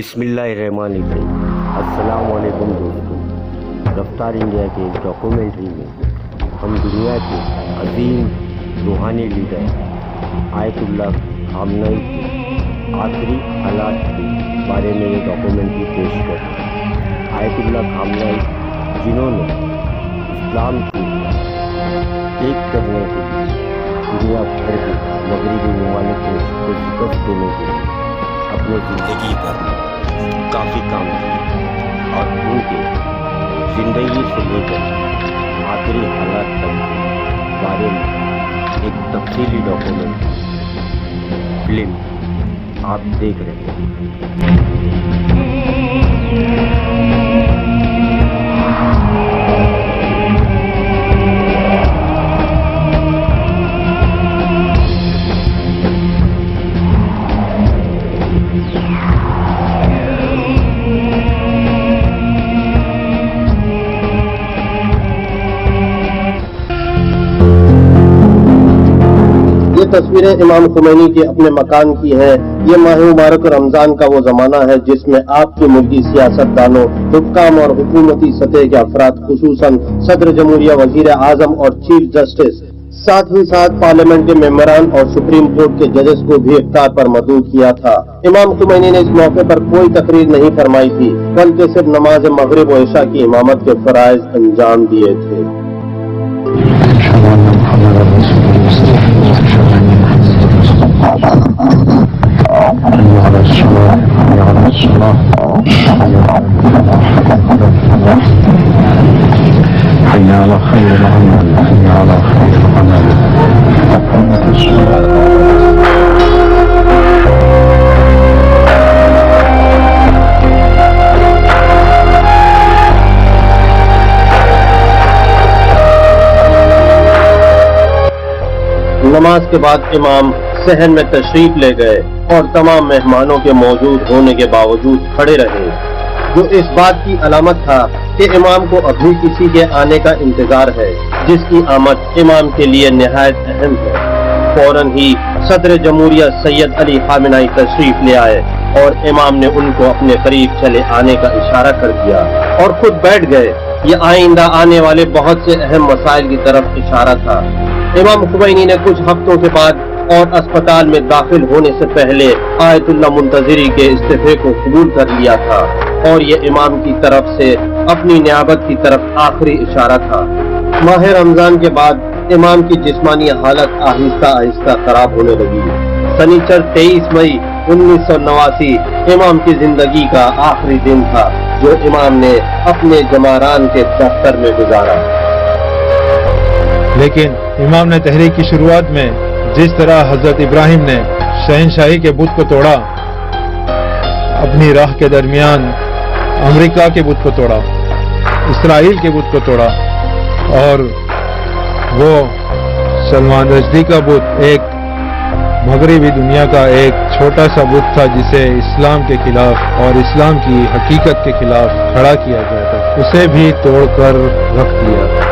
बिस्मिल्लाहिर्रहमानिर्रहीम। अस्सलाम वालेकुम दोस्तों, रफ्तार इंडिया के इस डॉक्यूमेंट्री में हम दुनिया के अजीम रूहानी लीडर आयतुल्लाह खामनई के आखिरी हालात के बारे में ये डॉक्यूमेंट्री पेश करते हैं। आयतुल्लाह खामनई, जिन्होंने इस्लाम को एक करने के लिए दुनिया भर के मगरबी ममालिक को शिकस्त देने के लिए अपनी ज़िंदगी भर काफ़ी काम किया और उनके ज़िंदगी से लेकर आखिरी हालात तक के बारे में एक तफसीली डॉक्यूमेंट फिल्म आप देख रहे हैं। ये तस्वीरें इमाम खुमैनी के अपने मकान की हैं। ये माह मुबारक रमजान का वो जमाना है जिसमें आपके मुल्की सियासतदानों, हुक्काम और हुकूमती सतह के अफराद, खुसूसन सदर जमहूरिया, वजीर आजम और चीफ जस्टिस, साथ ही साथ पार्लियामेंट के मेंबरान और सुप्रीम कोर्ट के जजेस को भी इफ्तार पर मदऊ किया था। इमाम खुमैनी ने इस मौके पर कोई तकरीर नहीं फरमाई थी, बल्कि सिर्फ नमाज मगरिब व इशा की इमामत के फराइज अंजाम दिए थे। नमाज के बाद इमाम सहन में तशरीफ ले गए और तमाम मेहमानों के मौजूद होने के बावजूद खड़े रहे, जो इस बात की अलामत था कि इमाम को अभी किसी के आने का इंतजार है, जिसकी आमद इमाम के लिए निहायत अहम है। फौरन ही सदर जमहूरिया सैयद अली खामेनेई तशरीफ ले आए और इमाम ने उनको अपने करीब चले आने का इशारा कर दिया और खुद बैठ गए। ये आइंदा आने वाले बहुत से अहम मसाइल की तरफ इशारा था। इमाम खुमैनी ने कुछ हफ्तों के बाद और अस्पताल में दाखिल होने से पहले आयतुल्लाह मुंतज़िरी के इस्तीफे को कबूल कर लिया था और ये इमाम की तरफ से अपनी नियाबत की तरफ आखिरी इशारा था। माह रमजान के बाद इमाम की जिस्मानी हालत आहिस्ता आहिस्ता खराब होने लगी। शनिचर 23 मई 1989 इमाम की जिंदगी का आखिरी दिन था, जो इमाम ने अपने जमारान के दफ्तर में गुजारा। लेकिन इमाम ने तहरीक की शुरुआत में जिस तरह हजरत इब्राहिम ने शहनशाही के बुत को तोड़ा, अपनी राह के दरमियान अमेरिका के बुत को तोड़ा, इसराइल के बुत को तोड़ा और वो सलमान रश्दी का बुत एक मगरबी दुनिया का एक छोटा सा बुत था जिसे इस्लाम के खिलाफ और इस्लाम की हकीकत के खिलाफ खड़ा किया गया था, उसे भी तोड़कर रख दिया।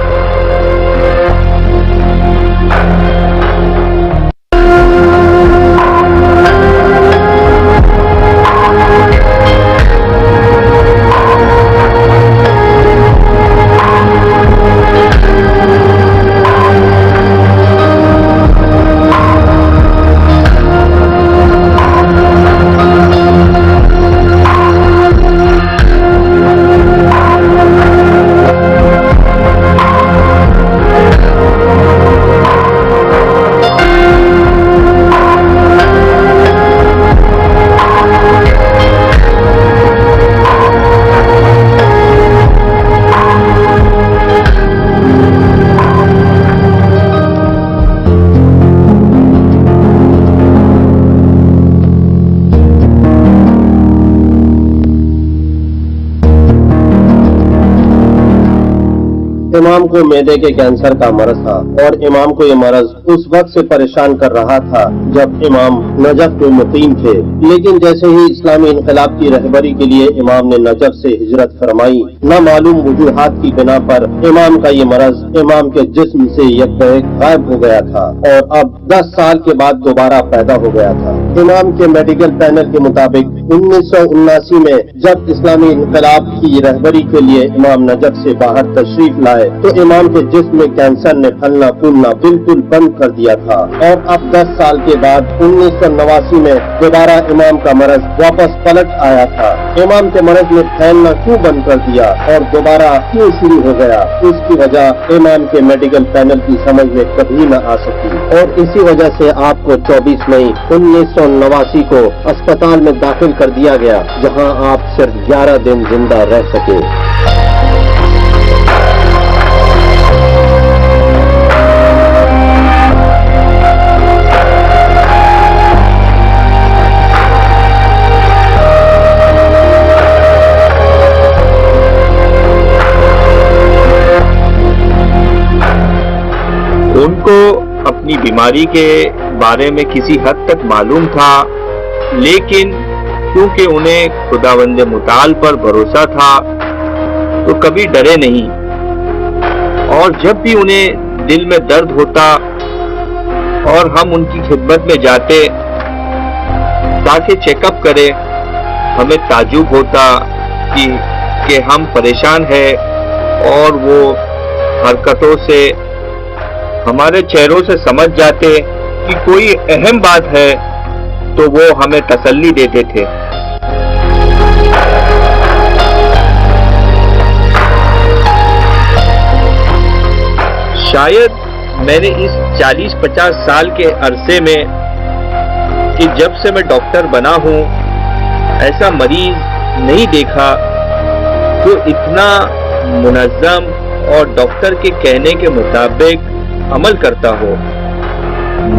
इमाम को मैदे के कैंसर का मरज था और इमाम को ये मरज उस वक्त से परेशान कर रहा था जब इमाम नजफ में मुकीम थे। लेकिन जैसे ही इस्लामी इनकलाब की रहबरी के लिए इमाम ने नजफ से हिजरत फरमाई, न मालूम वजूहात की बिना पर इमाम का ये मरज इमाम के जिस्म से यकबैक गायब हो गया था और अब 10 साल के बाद दोबारा पैदा हो गया था। इमाम के मेडिकल पैनल के मुताबिक 1979 में जब इस्लामी इनकलाब की रहबरी के लिए इमाम नजफ से बाहर तशरीफ लाए तो इमाम के जिस्म में कैंसर ने फलना फूलना बिल्कुल बंद कर दिया था और अब 10 साल के बाद 1989 में दोबारा इमाम का मरज वापस पलट आया था। इमाम के मरज ने फैलना क्यों बंद कर दिया और दोबारा क्यों शुरू हो गया, इसकी वजह इमाम के मेडिकल पैनल की समझ में कभी न आ सकी और इसी वजह से आपको 24 मई 1989 को अस्पताल में दाखिल कर दिया गया, जहां आप सिर्फ 11 दिन जिंदा रह सके। उनको अपनी बीमारी के बारे में किसी हद तक मालूम था, लेकिन क्योंकि उन्हें खुदावंद मुताल पर भरोसा था तो कभी डरे नहीं और जब भी उन्हें दिल में दर्द होता और हम उनकी खिदमत में जाते ताकि चेकअप करें, हमें ताज्जुब होता कि हम परेशान हैं और वो हरकतों से हमारे चेहरों से समझ जाते कि कोई अहम बात है तो वो हमें तसल्ली देते थे। शायद मैंने इस 40-50 साल के अरसे में कि जब से मैं डॉक्टर बना हूं ऐसा मरीज नहीं देखा जो इतना मुनज़्ज़म और डॉक्टर के कहने के मुताबिक अमल करता हो।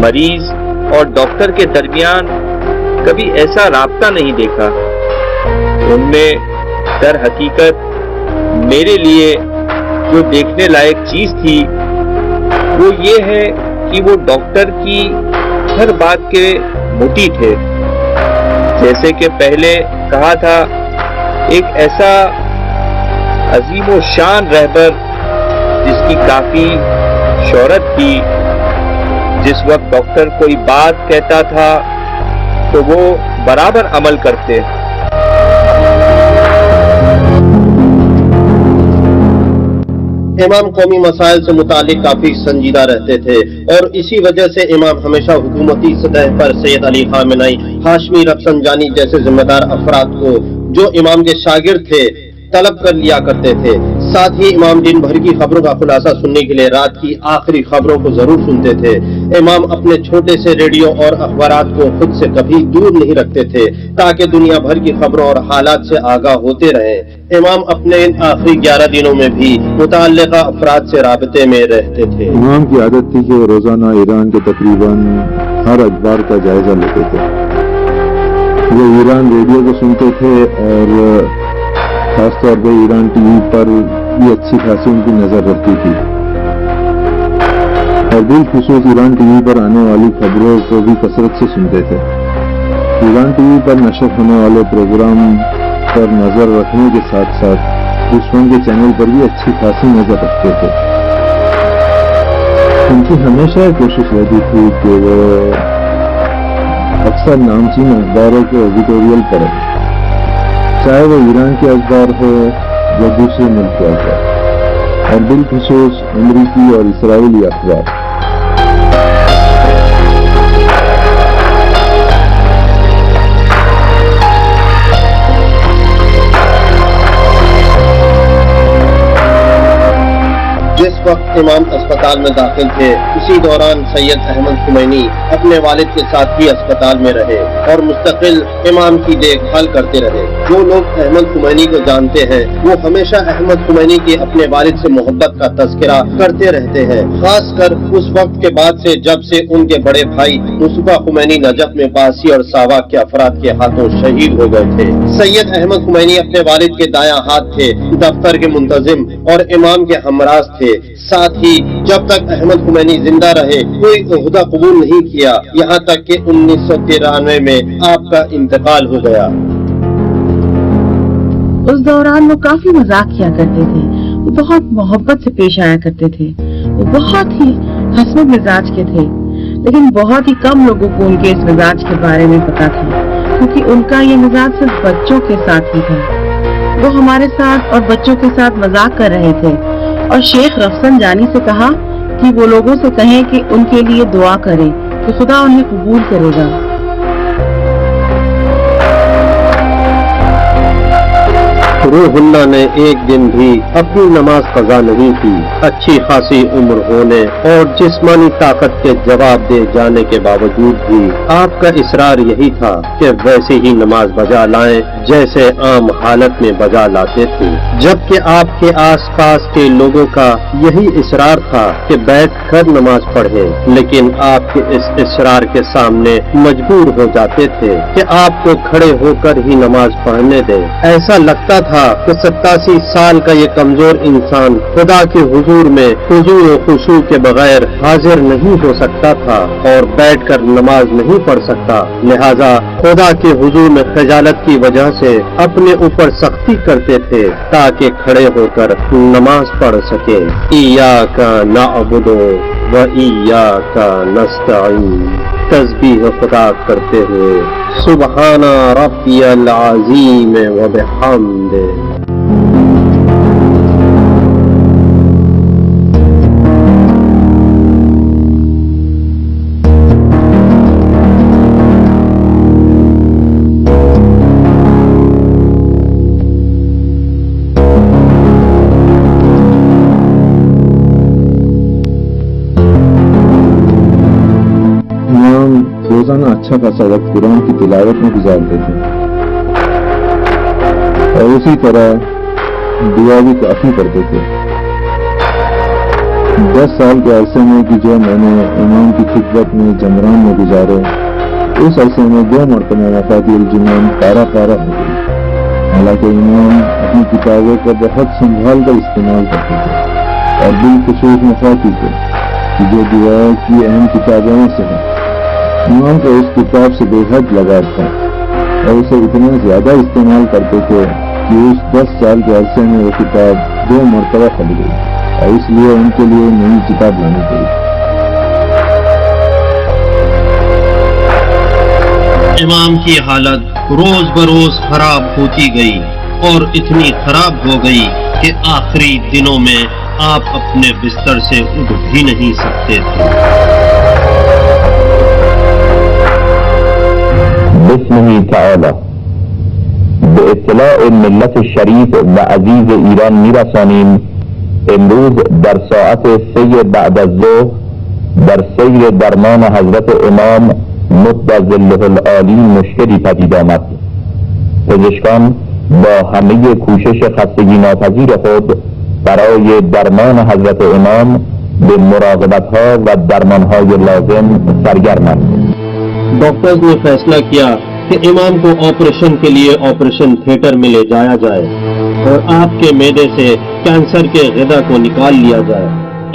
मरीज और डॉक्टर के दरमियान कभी ऐसा राब्ता नहीं देखा। उनमें दर हकीकत मेरे लिए जो देखने लायक चीज थी वो ये है कि वो डॉक्टर की हर बात के मुटी थे। जैसे कि पहले कहा था, एक ऐसा अजीम शान रहबर जिसकी काफी शोहरत थी, जिस वक्त डॉक्टर कोई बात कहता था तो वो बराबर अमल करते। इमाम कौमी मसाइल से मुतालिक काफी संजीदा रहते थे और इसी वजह से इमाम हमेशा हुकूमती सतह पर सैयद अली खामेनी, हाशमी रफसंजानी जैसे जिम्मेदार अफराद को जो इमाम के शागिर्द थे तलब कर लिया करते थे। साथ ही इमाम दिन भर की खबरों का खुलासा सुनने के लिए रात की आखिरी खबरों को जरूर सुनते थे। इमाम अपने छोटे से रेडियो और अखबारात को खुद से कभी दूर नहीं रखते थे ताकि दुनिया भर की खबरों और हालात से आगाह होते रहे। इमाम अपने इन आखिरी 11 दिनों में भी मुतल्लिका अफराद से राबते में रहते थे। इमाम की आदत थी कि वो रोजाना ईरान के तकरीबन हर अखबार का जायजा लेते थे। वो ईरान रेडियो को सुनते थे और खासतौर पर ईरान टीवी पर भी अच्छी खासी उनकी नजर रखती थी और बिलखुसूस ईरान टीवी पर आने वाली खबरों को भी कसरत से सुनते थे। ईरान टीवी पर नशर होने वाले प्रोग्राम पर नजर रखने के साथ साथ दुश्मन के चैनल पर भी अच्छी खासी नजर रखते थे। उनकी हमेशा कोशिश रहती थी कि वो अक्सर नामचीन अखबारों के एडिटोरियल पढ़े, चाहे वो ईरान के अखबार हो या दूसरे मुल्क के अखबार, और बिलखुसूस अमरीकी और इसराइली अखबार। जिस वक्त इमाम अस्पताल में दाखिल थे उसी दौरान सैयद अहमद खुमैनी अपने वालिद के साथ भी अस्पताल में रहे और मुस्तकिल इमाम की देखभाल करते रहे। जो लोग अहमद खुमैनी को जानते हैं वो हमेशा अहमद खुमैनी के अपने वालिद से मोहब्बत का तज़किरा करते रहते हैं, खासकर उस वक्त के बाद से जब से उनके बड़े भाई मुस्तफा खुमैनी नजफ में बासी और सावाक के अफराद के हाथों शहीद हो गए थे। सैयद अहमद खुमैनी अपने वालिद के दायां हाथ थे, दफ्तर के मुंतजिम और इमाम के हमराज थे। साथ ही जब तक अहमद खुमैनी जिंदा रहे कोई ओहदा कबूल नहीं किया, यहाँ तक कि 1993 में आपका इंतकाल हो गया। उस दौरान वो काफी मजाक किया करते थे, वो बहुत मोहब्बत से पेश आया करते थे, वो बहुत ही हंसमुख मिजाज के थे, लेकिन बहुत ही कम लोगों को उनके इस मिजाज के बारे में पता था। क्योंकि उनका ये मिजाज सिर्फ बच्चों के साथ ही था। वो हमारे साथ और बच्चों के साथ मजाक कर रहे थे और शेख रफसन जानी से कहा कि वो लोगों से कहें कि उनके लिए दुआ करें कि खुदा उन्हें कबूल करेगा। रूहुल्लाह ने एक दिन भी अपनी नमाज कज़ा नहीं की। अच्छी खासी उम्र होने और जिस्मानी ताकत के जवाब दे जाने के बावजूद भी आपका इसरार यही था कि वैसे ही नमाज बजा लाएं जैसे आम हालत में बजा लाते थे, जबकि आपके आसपास के लोगों का यही इसरार था कि बैठकर नमाज पढ़ें, लेकिन आपके इस इसरार के सामने मजबूर हो जाते थे कि आपको खड़े होकर ही नमाज पढ़ने दें। ऐसा लगता था कि 87 साल का ये कमजोर इंसान खुदा के हुजूर में हुजूर और खुशू के बगैर हाजिर नहीं हो सकता था और बैठकर नमाज नहीं पढ़ सकता। लिहाजा खुदा के हुजूर में खजालत की वजह से अपने ऊपर सख्ती करते थे ताकि खड़े होकर नमाज पढ़ सके। इय्याका नअबुदु व इय्याका नस्तईन, तस्बीह खुदा करते हुए सुबहाना रब्बियल अज़ीम व बिहम्दे। रोजाना अच्छा खासा वक्त कुरान की तिलावत में गुजारते थे और उसी तरह दुआ भी काफी करते थे। 10 साल के अरसे में कि जो मैंने इमाम की खिदमत में जमरान में गुजारे, उस अरसे में 2 मरतबा मफातिहुल जिनान पारा पारा हो गई। हालांकि इमाम अपनी किताबों का बहुत संभाल कर इस्तेमाल करते थे और बिलखुसूस मफाती को कि जो दुआ की अहम किताबों में से है। इमाम को उस किताब से बेहद लगाव था और उसे इतना ज्यादा इस्तेमाल करते थे कि उस 10 साल के अरसे में वो किताब 2 मरतबा फट गई और इसलिए उनके लिए नई किताब लानी पड़ी। इमाम की हालत रोज बरोज खराब होती गई और इतनी खराब हो गई कि आखिरी दिनों में आप अपने बिस्तर से उठ भी नहीं सकते थे। बिस्मिल्लाह ताला به ملت شریف و عزیز ایران میرسانیم. امروز در ساعت 3 بعد از ظهر در سیر درمان حضرت امام مد ظله العالی مشکلی پدید آمد. پزشکان با همه کوشش خستگی ناپذیر خود برای درمان حضرت امام به مراقبت‌ها و درمان‌های لازم سرگرمند. डॉक्टर्स ने फैसला किया कि इमाम को ऑपरेशन के लिए ऑपरेशन थिएटर में ले जाया जाए और आपके मैदे से कैंसर के ग़िदा को निकाल लिया जाए।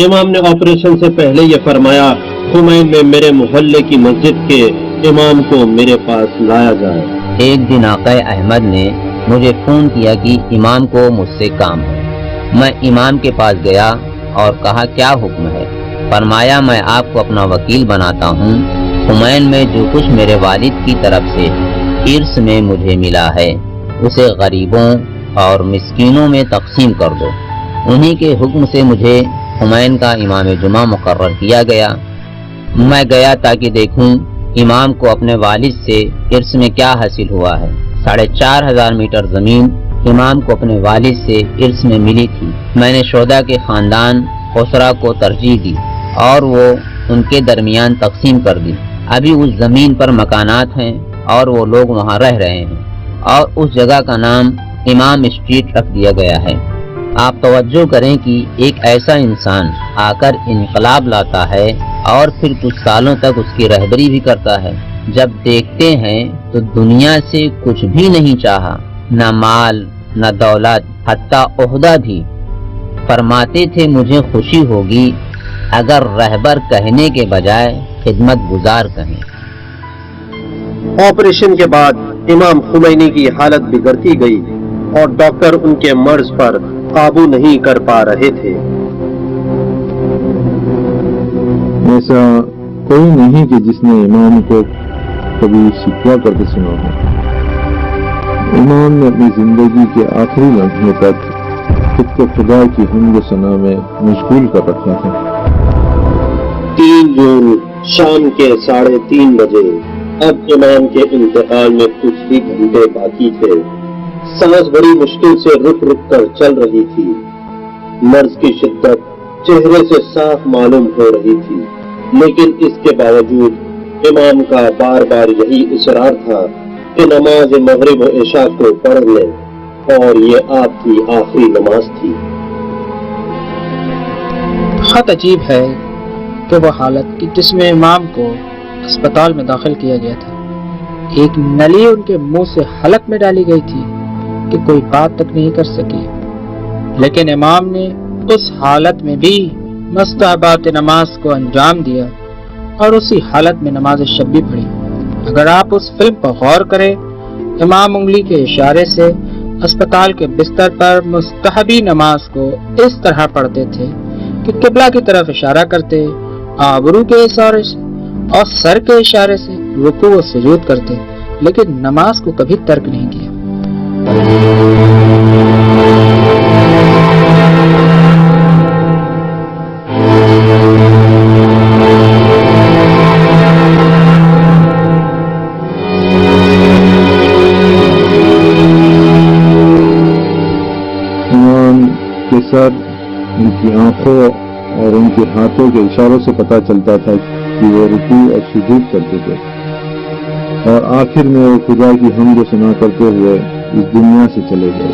इमाम ने ऑपरेशन से पहले ये फरमाया, हुमैन में मेरे मोहल्ले की मस्जिद के इमाम को मेरे पास लाया जाए। एक दिन आक़ा अहमद ने मुझे फोन किया कि इमाम को मुझसे काम है। मैं इमाम के पास गया और कहा क्या हुक्म है। फरमाया मैं आपको अपना वकील बनाता हूँ। हुमैन में जो कुछ मेरे वालिद की तरफ से इर्स में मुझे मिला है उसे गरीबों और मिस्कीनों में तकसीम कर दो। उन्हीं के हुक्म से मुझे हुमैन का इमाम जुमा मुकर्रर किया गया। मैं गया ताकि देखूं इमाम को अपने वालिद से इर्स में क्या हासिल हुआ है। 4500 मीटर जमीन इमाम को अपने वालिद से इर्स में मिली थी। मैंने शोदा के खानदान खुसरा को तरजीह दी और वो उनके दरमियान तकसीम कर दी। अभी उस जमीन पर मकानात हैं और वो लोग वहाँ रह रहे हैं और उस जगह का नाम इमाम स्ट्रीट रख दिया गया है। आप तवज्जो करें कि एक ऐसा इंसान आकर इनकलाब लाता है और फिर कुछ सालों तक उसकी रहबरी भी करता है। जब देखते हैं तो दुनिया से कुछ भी नहीं चाहा, न माल न दौलत, हत्ता ओहदा भी। फरमाते थे मुझे खुशी होगी अगर रहबर कहने के बजाय खिदमत गुजार कहें। ऑपरेशन के बाद इमाम खुमैनी की हालत बिगड़ती गई और डॉक्टर उनके मर्ज पर काबू नहीं कर पा रहे थे। ऐसा कोई नहीं कि जिसने इमाम को कभी शिकवा करते सुना हो। इमाम ने अपनी जिंदगी के आखिरी लम्हे तक खुद को खुदा की हमद सना में मशगूल कर रखा था। 3 जून शाम के 3:30 बजे अब इमाम के इंतकाल में कुछ ही घंटे बाकी थे। सांस बड़ी मुश्किल से रुक रुक कर चल रही थी। मर्ज की शिद्दत चेहरे से साफ मालूम हो रही थी, लेकिन इसके बावजूद इमाम का बार बार यही इसरार था कि नमाज मगरिब व इशा को पढ़ लें, और ये आपकी आखिरी नमाज थी। बहुत अजीब है कि वो हालत कि जिसमें इमाम को अस्पताल में दाखिल किया गया था, एक नली उनके मुंह से हलक में डाली गई थी कि कोई बात तक नहीं कर सकी, लेकिन इमाम ने उस हालत में भी मुस्तहबात नमाज को अंजाम दिया और उसी हालत में नमाज शब भी पढ़ी। अगर आप उस फिल्म पर गौर करें, इमाम उंगली के इशारे से अस्पताल के बिस्तर पर मुस्तहबी नमाज को इस तरह पढ़ते थे कि किबला की तरफ इशारा करते, आबरू के इशारे से और सर के इशारे से रुकू व सुजूद करते, लेकिन नमाज को कभी तर्क नहीं किया। सर, उनकी आंखों और उनके हाथों के इशारों से पता चलता था कि वो रुकू और सुजूद करते थे, और आखिर में वो खुदा की हम्द सना करते हुए इस दुनिया से चले गए।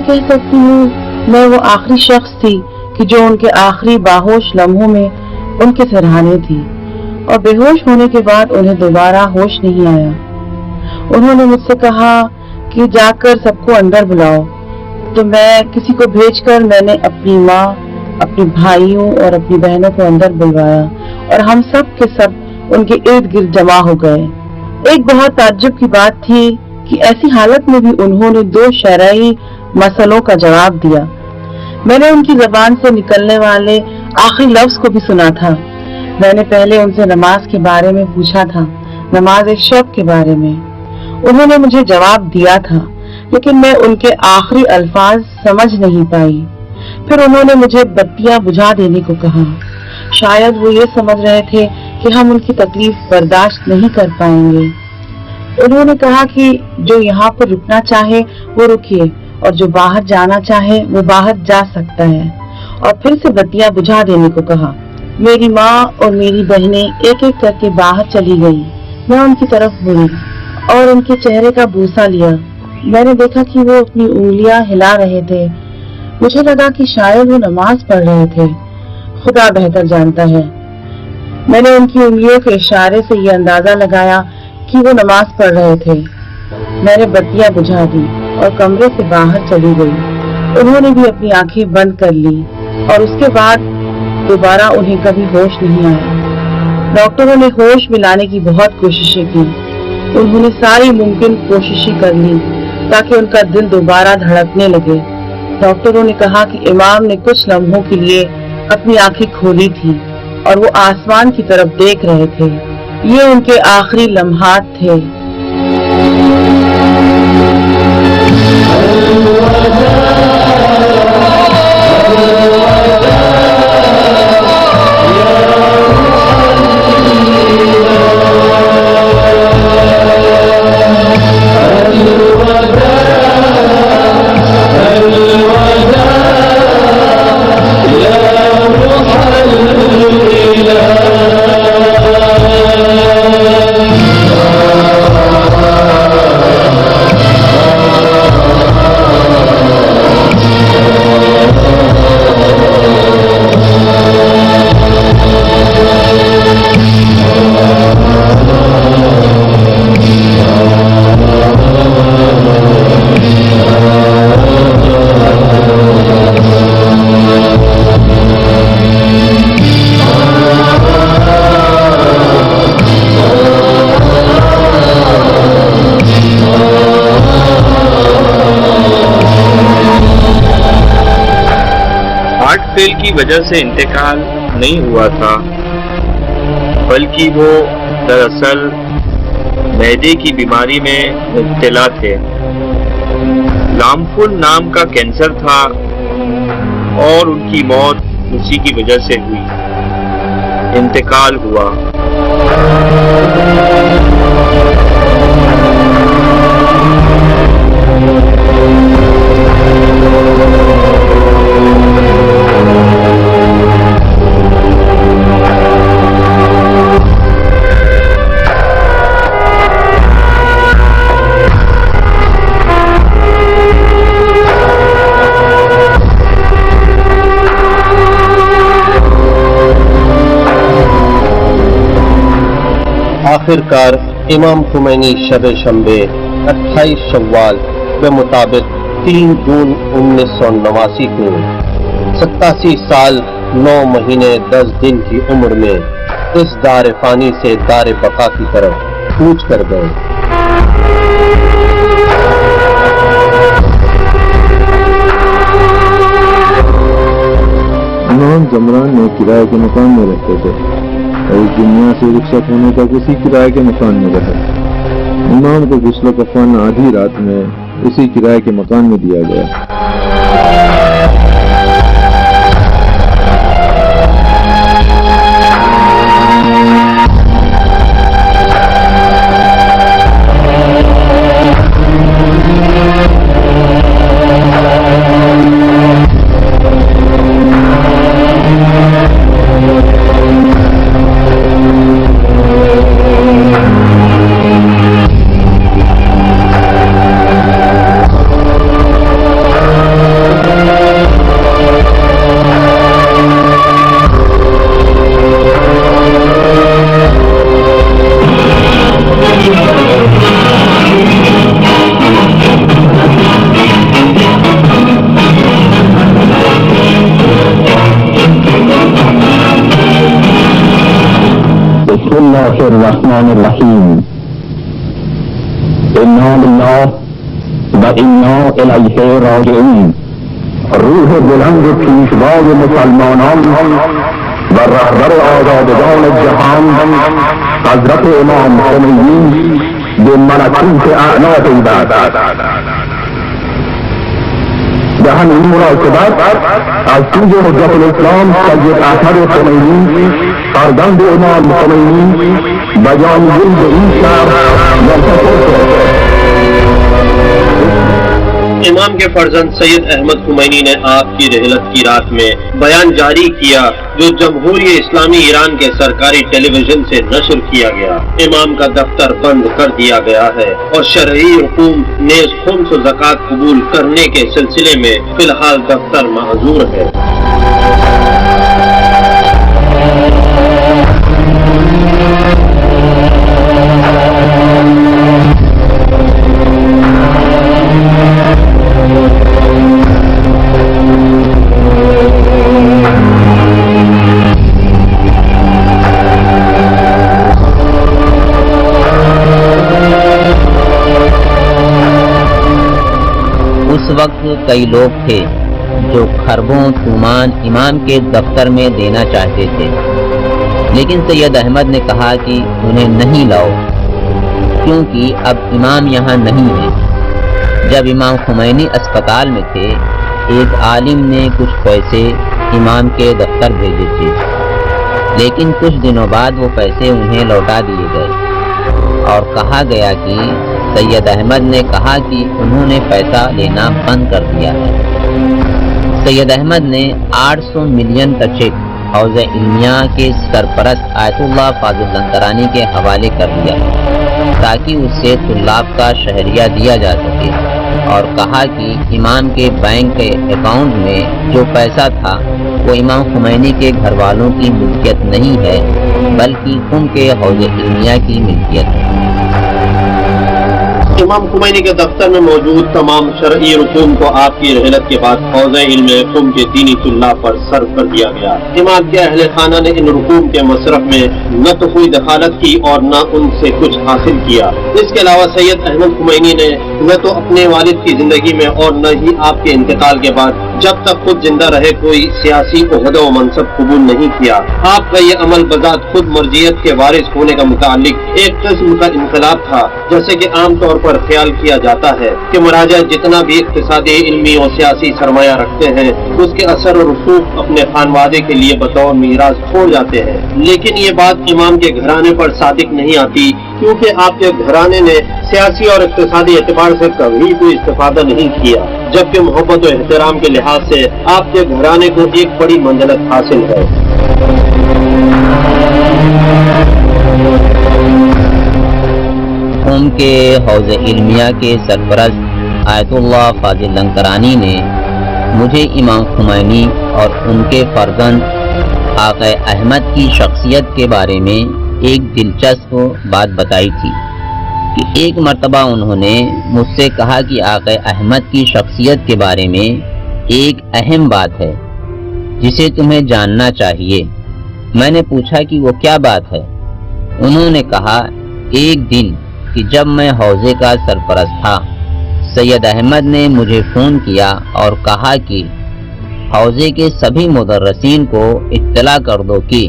कह सकती हूँ मैं वो आखिरी शख्स थी कि जो उनके आखिरी बाहोश लम्हों में उनके सराहने थी, और बेहोश होने के बाद उन्हें दोबारा होश नहीं आया। उन्होंने मुझसे कहा कि जाकर सबको अंदर बुलाओ, तो मैं किसी को भेजकर मैंने अपनी माँ, अपने भाइयों और अपनी बहनों को अंदर बुलवाया, और हम सब के सब उनके इर्द गिर्द जमा हो गए। एक बहुत ताज्जुब की बात थी कि ऐसी हालत में भी उन्होंने 2 शरई मसलों का जवाब दिया। मैंने उनकी जबान से निकलने वाले आखिरी लफ्ज को भी सुना था। मैंने पहले उनसे नमाज के बारे में पूछा था, नमाज शब के बारे में। उन्होंने मुझे जवाब दिया था, लेकिन मैं उनके आखिरी अल्फाज समझ नहीं पाई। फिर उन्होंने मुझे बत्तियां बुझा देने को कहा। शायद वो ये समझ रहे थे कि हम उनकी तकलीफ बर्दाश्त नहीं कर पाएंगे। उन्होंने कहा कि जो यहाँ पर रुकना चाहे वो रुकिए, और जो बाहर जाना चाहे वो बाहर जा सकता है, और फिर से बत्तियां बुझा देने को कहा। मेरी माँ और मेरी बहनें एक एक करके बाहर चली गई। मैं उनकी तरफ मुड़ी और उनके चेहरे का बूसा लिया। मैंने देखा कि वो अपनी उंगलियां हिला रहे थे। मुझे लगा कि शायद वो नमाज पढ़ रहे थे, खुदा बेहतर जानता है। मैंने उनकी उंगलियों के इशारे से ये अंदाजा लगाया कि वो नमाज पढ़ रहे थे। मैंने बत्तियां बुझा दी और कमरे से बाहर चली गई। उन्होंने भी अपनी आंखें बंद कर ली, और उसके बाद दोबारा उन्हें कभी होश नहीं आया। डॉक्टरों ने होश मिलाने की बहुत कोशिशें की। उन्होंने सारी मुमकिन कोशिशें कर ली ताकि उनका दिल दोबारा धड़कने लगे। डॉक्टरों ने कहा कि इमाम ने कुछ लम्हों के लिए अपनी आंखें खोली थी और वो आसमान की तरफ देख रहे थे। ये उनके आखिरी लम्हात थे। فیل کی وجہ سے انتقال نہیں ہوا تھا، بلکہ وہ دراصل معدے کی بیماری میں مبتلا تھے۔ لامفل نام کا کینسر تھا اور ان کی موت اسی کی وجہ سے ہوئی، انتقال ہوا۔ آخر کار امام خمینی شب شنبے 28 شوال کے مطابق 3 جون 1989 کو 87 سال 9 مہینے 10 دن کی عمر میں اس دار فانی سے دار بقا کی طرف کوچ کر گئے۔ امام زمران میں کرائے کے مکان میں رہتے تھے اور اس دنیا سے رخصت ہونے تک اسی کرائے کے مکان میں رہے۔ امام کو غسل و کفن آدھی رات میں اسی کرائے کے مکان میں دیا گیا۔ الرحمن الرحیم انا للہ و انا الیہ راجعون۔ روح بلند پیشوای مسلمانان و رهبر آزادگان جهان حضرت امام خمینی به ملکوت اعلی پیوست۔ به همین مناسبت از سوی حجت الاسلام سید احمد خمینی فرزند امام خمینی بیانیه‌ای به این شهر منتشر شد۔ امام کے فرزند سید احمد خمینی نے آپ کی رحلت کی رات میں بیان جاری کیا جو جمہوریہ اسلامی ایران کے سرکاری ٹیلی ویژن سے نشر کیا گیا۔ امام کا دفتر بند کر دیا گیا ہے اور شرعی حکم نیز خمس و زکوٰۃ قبول کرنے کے سلسلے میں فی الحال دفتر معذور ہے۔ اس وقت کئی لوگ تھے جو خربوں تومان امام کے دفتر میں دینا چاہتے تھے، لیکن سید احمد نے کہا کہ انہیں نہیں لاؤ کیونکہ اب امام یہاں نہیں ہے۔ جب امام خمینی اسپتال میں تھے، ایک عالم نے کچھ پیسے امام کے دفتر بھیجے تھے، لیکن کچھ دنوں بعد وہ پیسے انہیں لوٹا دیے گئے اور کہا گیا کہ سید احمد نے کہا کہ انہوں نے پیسہ لینا بند کر دیا ہے۔ سید احمد نے 800 ملین کا چیک حوض علمیہ کے سرپرست آیت اللہ فاضل لنگرانی کے حوالے کر دیا تاکہ اس سے طلاب کا شہریہ دیا جا سکے، اور کہا کہ امام کے بینک کے اکاؤنٹ میں جو پیسہ تھا وہ امام خمینی کے گھر والوں کی ملکیت نہیں ہے بلکہ ان کے حوض علمیہ کی ملکیت ہے۔ امام خمینی کے دفتر میں موجود تمام شرعی رسوم کو آپ کی رحلت کے بعد حوض علم قم کے دینی طلاب پر صرف کر دیا گیا۔ امام کے اہل خانہ نے ان رسوم کے مصرف میں نہ تو کوئی دخالت کی اور نہ ان سے کچھ حاصل کیا۔ اس کے علاوہ سید احمد خمینی نے نہ تو اپنے والد کی زندگی میں اور نہ ہی آپ کے انتقال کے بعد जब तक खुद जिंदा रहे कोई सियासी ओहदा व मनसब कबूल नहीं किया। आपका ये अमल बजात खुद मर्जियत के वारिस होने का मुतालिक एक किस्म का इनकलाब था। जैसे कि आम तौर पर ख्याल किया जाता है कि महाराजा जितना भी इक्तिसादी, इल्मी और सियासी सरमाया रखते हैं उसके असर और रसूख अपने खानवादे के लिए बतौर मीरास छोड़ जाते हैं। लेकिन ये बात इमाम के घराने पर सादिक नहीं आती, क्योंकि आपके घराने ने सियासी और इक्तिसादी एतबार से कभी कोई इस्तेफादा नहीं किया, जबकि मोहब्बत और एहतराम के लिहाज से आपके घराने को एक बड़ी मंजिलत हासिल है। कौम के हौज़ इल्मिया के सरपरस्त आयतुल्लाह फाजिल लंकरानी ने मुझे इमाम खुमैनी और उनके फर्जंद आक़ा अहमद की शख्सियत के बारे में एक दिलचस्प बात बताई थी कि एक मर्तबा उन्होंने मुझसे कहा कि आक़ा अहमद की शख्सियत के बारे में एक अहम बात है जिसे तुम्हें जानना चाहिए। मैंने पूछा कि वो क्या बात है। उन्होंने कहा, एक दिन कि जब मैं हौज़े का सरपरस्त था, सैयद अहमद ने मुझे फ़ोन किया और कहा कि हौज़े के सभी मुदर्रिसीन को इत्तला कर दो कि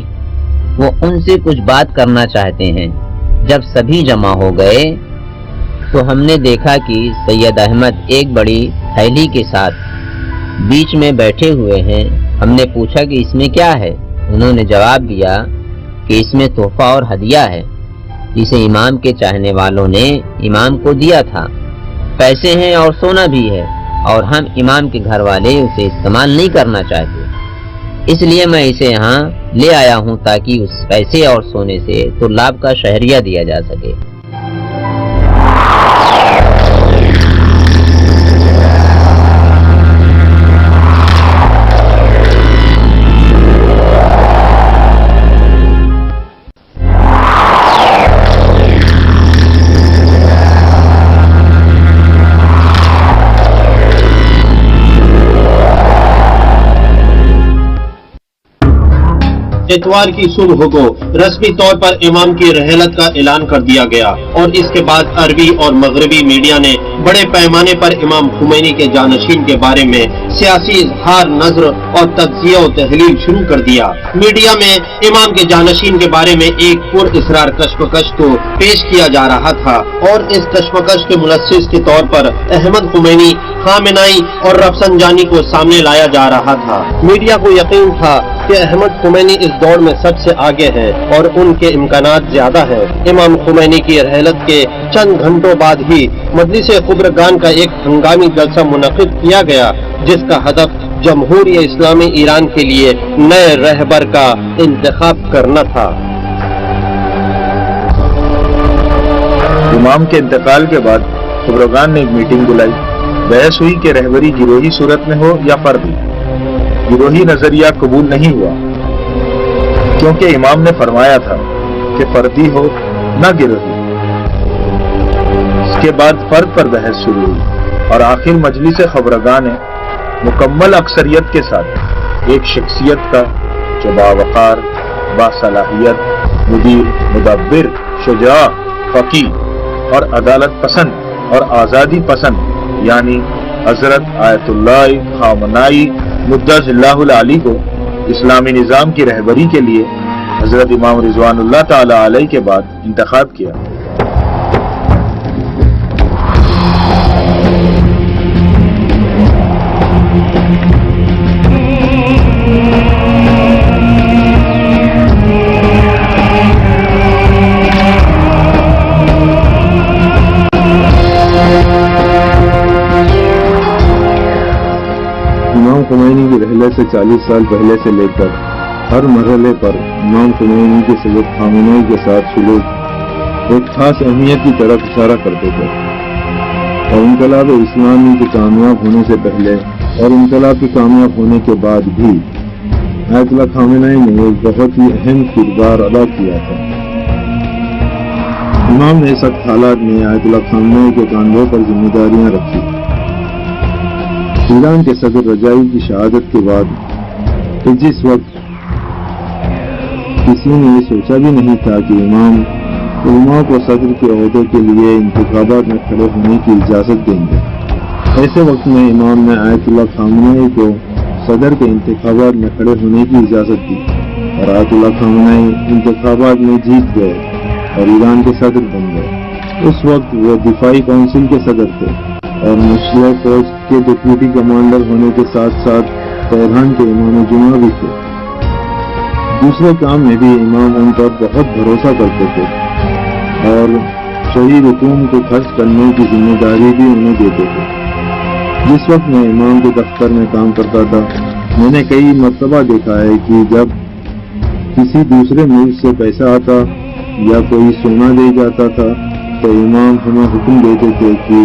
वो उनसे कुछ बात करना चाहते हैं। जब सभी जमा हो गए तो हमने देखा कि सैयद अहमद एक बड़ी थैली के साथ बीच में बैठे हुए हैं। हमने पूछा कि इसमें क्या है। उन्होंने जवाब दिया कि इसमें तोहफा और हदिया है जिसे इमाम के चाहने वालों ने इमाम को दिया था। पैसे हैं और सोना भी है और हम इमाम के घर वाले उसे इस्तेमाल नहीं करना चाहते, इसलिए मैं इसे यहाँ ले आया हूँ ताकि उस पैसे और सोने से तुल्लाब का शहरिया दिया जा सके। इतवार की सुबह को रस्मी तौर पर इमाम की रहलत का ऐलान कर दिया गया और इसके बाद अरबी और मगरबी मीडिया ने बड़े पैमाने पर इमाम खुमैनी के जानशीन के बारे में सियासी इजहार नजर और तज्जिया और तहलील शुरू कर दिया। मीडिया में इमाम के जानशीन के बारे में एक पुरइसरार कशमकश को पेश किया जा रहा था और इस कशमकश के मुलस्सिस के तौर पर अहमद खुमैनी, खामेनाई और रफसंजानी को सामने लाया जा रहा था। मीडिया को यकीन था कि अहमद खुमैनी इस दौड़ में सबसे आगे है और उनके इम्कानात ज्यादा है। इमाम खुमैनी की रहलत के चंद घंटों बाद ही मजलिस खुबरगान का एक हंगामी जलसा मुनक़िद किया गया, जिसका हदफ जमहूरी इस्लामी ईरान के लिए नए रहबर का इंतखाब करना था। इमाम के इंतकाल के बाद खुबरगान ने एक मीटिंग बुलाई। बहस हुई कि रहबरी गिरोही सूरत में हो या फर्दी। गिरोही नजरिया कबूल नहीं हुआ क्योंकि इमाम ने फरमाया था कि फर्दी हो न गिरोही। इसके बाद फर्द पर बहस शुरू हुई और आखिर मजलिस खबरगान ने मुकम्मल अक्सरियत के साथ एक शख्सियत का जो बावकार, बासलाहियत, मुदीर, मुदब्बिर, शुजा, फकी और अदालत पसंद और आज़ादी पसंद यानी हजरत आयतुल्लाह खामनाई मुद्दज़िल्लाहुल आली को इस्लामी निज़ाम की रहबरी के लिए हजरत इमाम रिज़वानुल्लाह ताला अलैहि के बाद इंतखाब किया। इमाम खुमैनी की रहलत से 40 साल पहले से लेकर हर मरहले पर इमाम खुमैनी के सैयद खामेनी के साथ सलूक एक खास अहमियत की तरफ इशारा करते थे और इनकलाब इस्लामी के कामयाब होने से पहले और इनकलाब के कामयाब होने के बाद भी आयतुल्लाह खामेनी ने एक बहुत ही अहम किरदार अदा किया था। इमाम ने सख्त हालात में आयतुल्लाह खामेनी के कांधों पर जिम्मेदारियां रखी। ईरान के सदर रजाई की शहादत के बाद तो जिस वक्त किसी ने ये सोचा भी नहीं था कि इमाम उलमा को सदर के ओहदे के लिए इंतखाबात में खड़े होने की इजाजत देंगे, ایسے وقت میں امام نے آیت اللہ خامنئی کو صدر کے انتخابات میں کھڑے ہونے کی اجازت دی اور آیت اللہ خامنئی انتخابات میں جیت گئے اور ایران کے صدر بن گئے۔ اس وقت وہ دفاعی کونسل کے صدر تھے اور مسلح فوج کے ڈپٹی کمانڈر ہونے کے ساتھ ساتھ تہران کے امام جمعہ بھی تھے۔ دوسرے کام میں بھی امام ان پر بہت بھروسہ کرتے تھے اور شہری رقوم کو خرچ کرنے کی ذمہ داری بھی انہیں دیتے تھے۔ جس وقت میں امام کے دفتر میں کام کرتا تھا میں نے کئی مرتبہ دیکھا ہے کہ جب کسی دوسرے ملک سے پیسہ آتا یا کوئی سونا دے جاتا تھا تو امام ہمیں حکم دیتے تھے کہ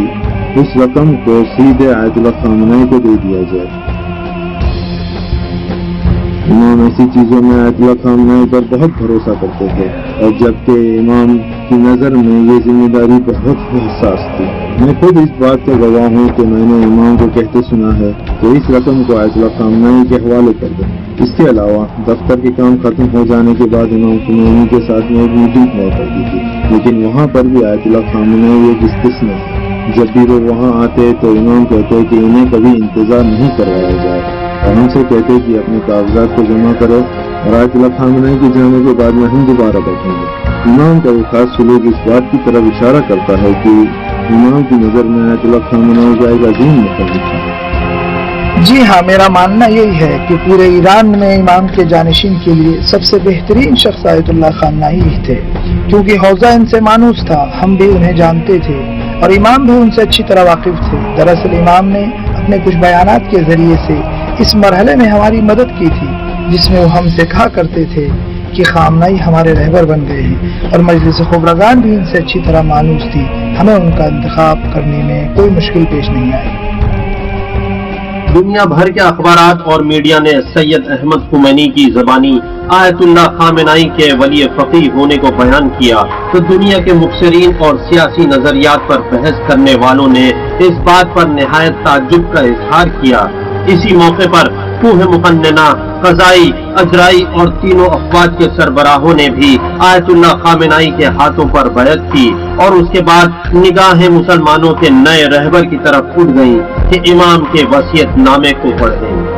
اس رقم کو سیدھے آیت اللہ خامنئی کو دے دیا جائے۔ امام ایسی چیزوں میں آیت اللہ خامنئی پر بہت بھروسہ کرتے تھے اور جبکہ امام کی نظر میں یہ ذمہ داری بہت حساس تھی۔ میں خود اس بات کا گواہ ہوں کہ میں نے امام کو کہتے سنا ہے کہ اس رقم کو آیت اللہ خامنئی کے حوالے کر دیں۔ اس کے علاوہ دفتر کے کام ختم ہو جانے کے بعد امام خمینی کے ساتھ میں ایک میٹنگ ہوا کرتی تھی، لیکن وہاں پر بھی آیت اللہ خامنئی ایک استثنا۔ جب بھی وہ وہاں آتے تو امام کہتے کہ انہیں کبھی انتظار نہیں کروایا جائے اور ہم سے کہتے کہ اپنے کاغذات کو جمع کرو اور آیت اللہ خامنئی کے جانے کے بعد میں ہم دوبارہ بیٹھیں گے۔ امام کا یہ خاص سلوک اس بات کی طرف اشارہ کرتا ہے کہ امام کی نظر میں آیت اللہ خامنئی کا ایک عظیم مقام تھا۔ جی ہاں، میرا ماننا یہی ہے کہ پورے ایران میں امام کے جانشین کے لیے سب سے بہترین شخص آیت اللہ خامنئی ہی تھے، کیونکہ حوزہ ان سے مانوس تھا، ہم بھی انہیں جانتے تھے اور امام بھی ان سے اچھی طرح واقف تھے۔ دراصل امام نے اپنے کچھ بیانات کے ذریعے سے اس مرحلے میں ہماری مدد کی تھی جس میں وہ ہم سے کہا کرتے تھے کہ خامنئی ہمارے رہبر بن گئے ہیں اور مجلس خبرگان بھی ان سے اچھی طرح مانوس تھی، ہمیں ان کا انتخاب کرنے میں کوئی مشکل پیش نہیں آئی۔ دنیا بھر کے اخبارات اور میڈیا نے سید احمد خمینی کی زبانی آیت اللہ خامنئی کے ولی فقیہ ہونے کو بیان کیا تو دنیا کے مبصرین اور سیاسی نظریات پر بحث کرنے والوں نے اس بات پر نہایت تعجب کا اظہار کیا۔ اسی موقع پر کوہ مقننہ، قضائی، اجرائی اور تینوں افواج کے سربراہوں نے بھی آیت اللہ خامنئی کے ہاتھوں پر بیعت کی اور اس کے بعد نگاہیں مسلمانوں کے نئے رہبر کی طرف اٹھ گئیں کہ امام کے وصیت نامے کو پڑھیں۔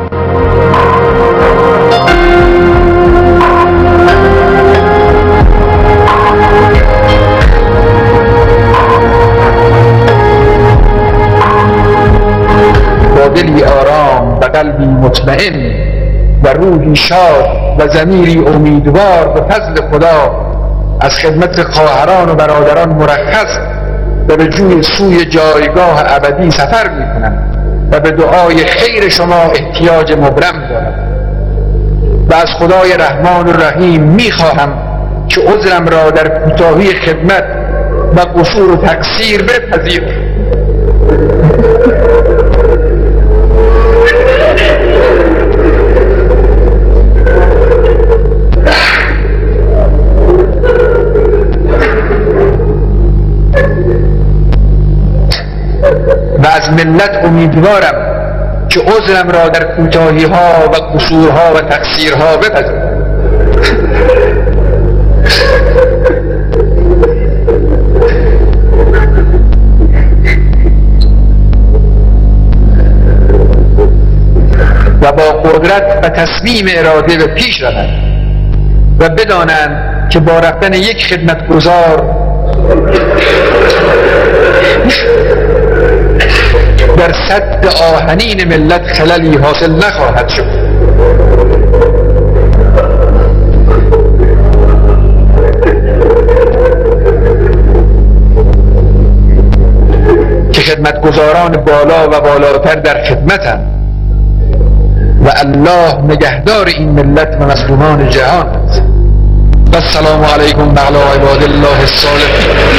دلی آرام و قلبی مطمئن و روحی شاد و ضمیری امیدوار به فضل خدا از خدمت خواهران و برادران مرخص و به جوی سوی جایگاه ابدی سفر میکنم و به دعای خیر شما احتیاج مبرم دارم و از خدای رحمان و رحیم میخواهم که عذرم را در کوتاهی خدمت و قصور و تقصیر بپذیر. و از ملت امیدوارم که عذرم را در کوتاهی ها و قصورها و تقصیرها بپذیرند. و با قدرت و تصمیم اراده به پیش روند و بدانند که با رفتن یک خدمتگزار در سد آهنین ملت خللی حاصل نخواهد شد. که خدمتگزاران بالا و بالاتر در خدمتند و الله نگهدار این ملت و مظلومان جهان است. و السلام علیکم و علی عباد الله الصالحین.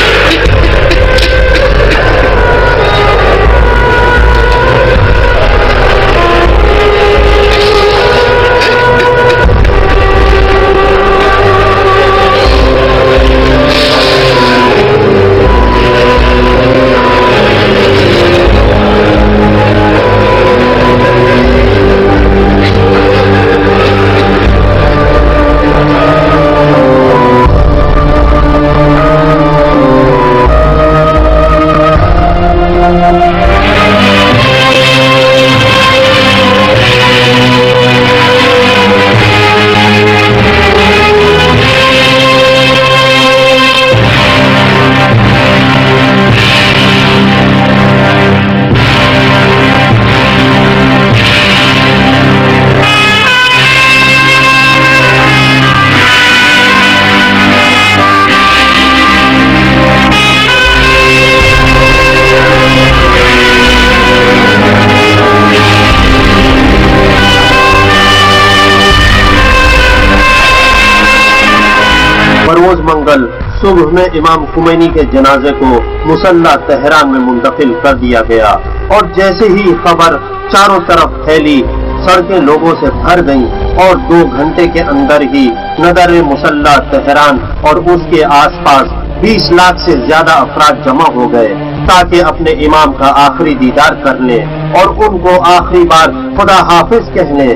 बरोज मंगल सुबह में इमाम खुमैनी के जनाजे को मुसल्ला तेहरान में मुंतकिल कर दिया गया और जैसे ही खबर चारों तरफ फैली, सड़कें लोगों से भर गईं और 2 घंटे के अंदर ही नगर मुसल्ला तेहरान और उसके आसपास 20 लाख से ज्यादा अफराद जमा हो गए ताकि अपने इमाम का आखिरी दीदार कर लें और उनको आखिरी बार खुदा हाफिज कह लें।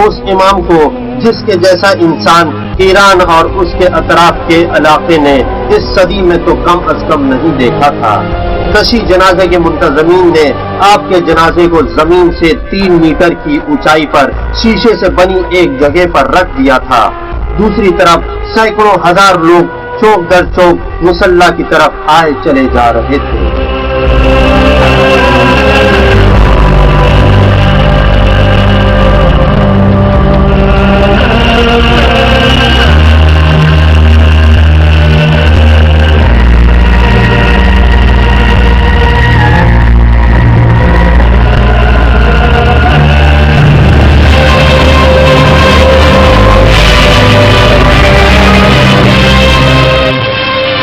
उस इमाम को जिसके जैसा इंसान ईरान और उसके अतराफ के इलाके ने इस सदी में तो कम अज कम नहीं देखा था। कशी जनाजे के मुंतजमीन ने आपके जनाजे को जमीन से 3 मीटर की ऊंचाई पर शीशे से बनी एक जगह पर रख दिया था। दूसरी तरफ सैकड़ों हजार लोग चौक दर चौक मुसल्ला की तरफ आए चले जा रहे थे।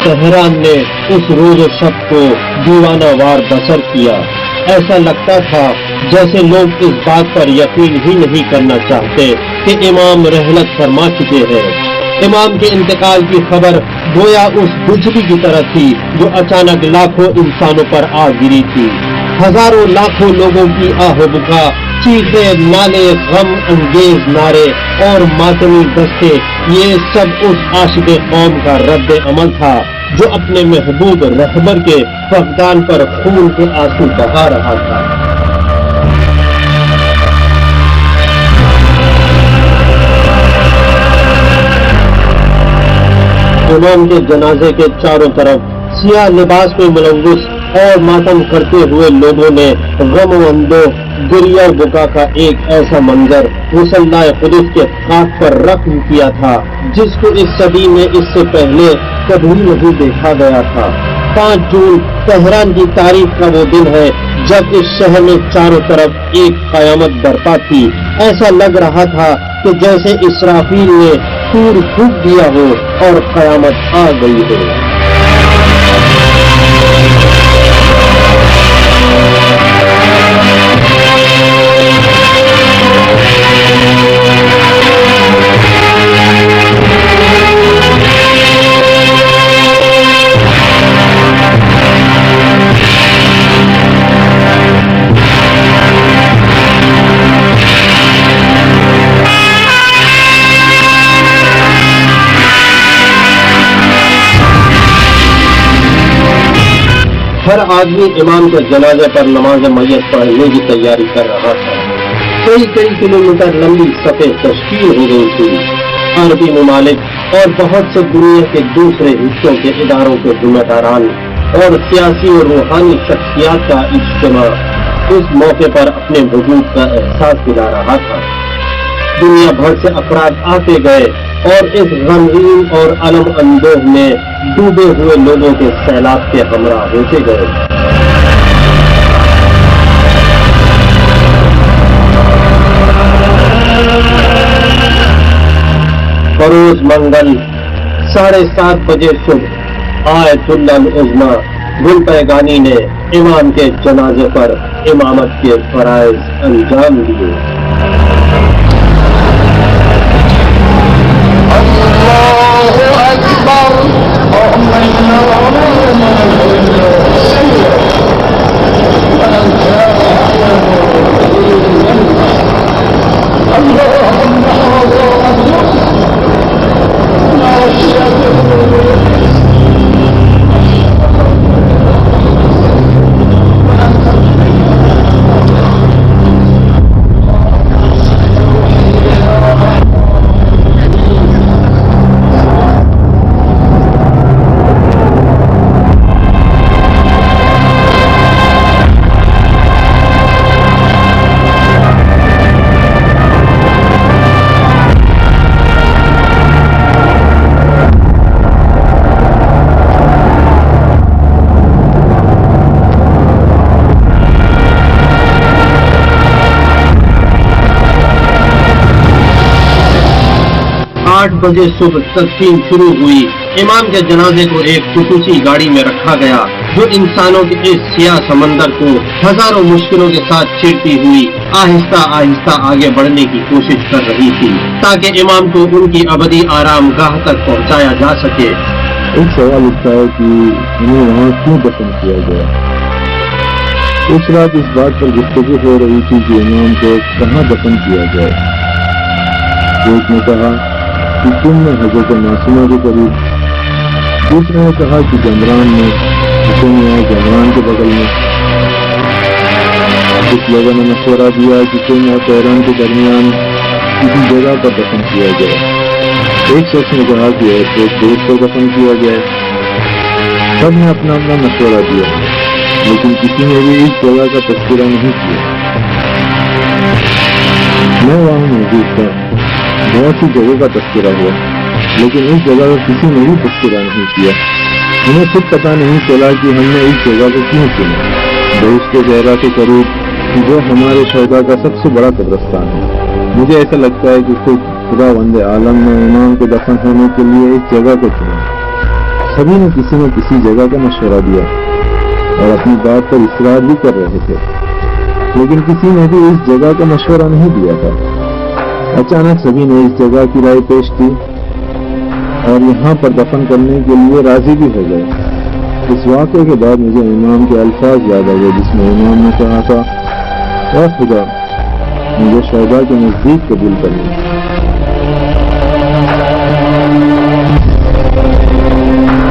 तेहरान ने उस रोज शब को दीवानावार बसर किया। ऐसा लगता था जैसे लोग इस बात पर यकीन ही नहीं करना चाहते कि इमाम रहलत फरमा चुके हैं। इमाम के इंतकाल की खबर गोया उस बिजली की तरह थी जो अचानक लाखों इंसानों पर आ गिरी थी। हजारों लाखों लोगों की आह-ओ-बुका, चीखे, नाले, गम अंगेज नारे और मातमी दस्ते, ये सब उस आशिक़े कौम का रद्द अमल था जो अपने महबूब रहबर के फक़दान पर खून के आंसू बहा रहा था। इमाम के जनाजे के चारों तरफ सियाह लिबास में मुलव्वस और मातम करते हुए लोगों ने गम अंदो गिरिया बुका का एक ऐसा मंजर मुसल्ला कुदस के खाक पर रख्म किया था जिसको इस सदी में इससे पहले कभी नहीं देखा गया था। 5 जून तेहरान की तारीख का वो दिन है जब इस शहर में चारों तरफ एक कयामत बरपा थी। ऐसा लग रहा था कि जैसे इसराफील ने सूर फूंक दिया हो और कयामत आ गई हो। हर आदमी इमाम के जनाजे पर नमाज मैयत पढ़ने की तैयारी कर रहा था। कई किलोमीटर लंबी सफ़े तश्कील हो गई थी। अरबी ममालिक और बहुत से दुनिया के दूसरे हिस्सों के इदारों के जिम्मेदारान और सियासी और रूहानी शख्सियात का इज्तिमा इस मौके पर अपने वजूद का एहसास दिला रहा था। दुनिया भर से अफराद आते गए और इस गमगीन और अलम अंदोह में डूबे हुए लोगों के सैलाब के हमरा होते गए। बरोज मंगल 7:30 बजे सुबह आयतुल्लाह उज़्मा गुल पैगानी ने इमाम के जनाजे पर इमामत के फराइज अंजाम दिए। बजे सुबह तस्लीम शुरू हुई इमाम के जनाजे को एक खसूसी गाड़ी में रखा गया जो इंसानों के इस सियाह समंदर को हजारों मुश्किलों के साथ चीरती हुई आहिस्ता आहिस्ता आगे बढ़ने की कोशिश कर रही थी ताकि इमाम को उनकी अबदी आराम गाह तक पहुंचाया जा सके। एक सवाल उठता है कि उन्हें वहाँ क्यों दफन किया गया। उस रात इस बात पर गुफ्तगू हो रही थी कि इमाम को कहाँ दफन किया जाए। एक ने कहा कि तुमने हजरत मासूमा के करीब, दूसरे ने कहा कि जमरान में, जमरान के बगल में। कुछ लोगों ने मशवरा दिया कि तुम और तेहरान के दरमियान किसी जगह पर दफन किया जाए। एक शख्स ने कहा कि एयरपोर्ट रोड पर दफन किया जाए। सब ने अपना अपना मशवरा दिया, लेकिन किसी ने भी इस जगह का तस्करा नहीं किया। मैं वहाँ मौजूद था, बहुत सी जगह का तस्करा हुआ, लेकिन इस जगह का किसी ने भी तस्करा नहीं किया। हमें खुद पता नहीं चला कि हमने इस जगह को क्यों चुना। दोस्त ज़हरा के करीब, जो हमारे शहदा का सबसे बड़ा कब्रिस्तान है। मुझे ऐसा लगता है कि खुद खुदा वंदे आलम ने इमाम के दफन होने के लिए इस जगह को चुना। सभी ने किसी जगह का मशवरा दिया और अपनी बात पर इसरार भी कर रहे थे, लेकिन किसी ने भी इस जगह का मशवरा नहीं दिया था। अचानक सभी ने इस जगह की राय पेश की और यहाँ पर दफन करने के लिए राजी भी हो गए। इस वाक़े के बाद मुझे इमाम के अल्फाज याद आ गए जिसमें इमाम ने कहा था, ऐ खुदा मुझे शहदा के नज़दीक कबूल करना।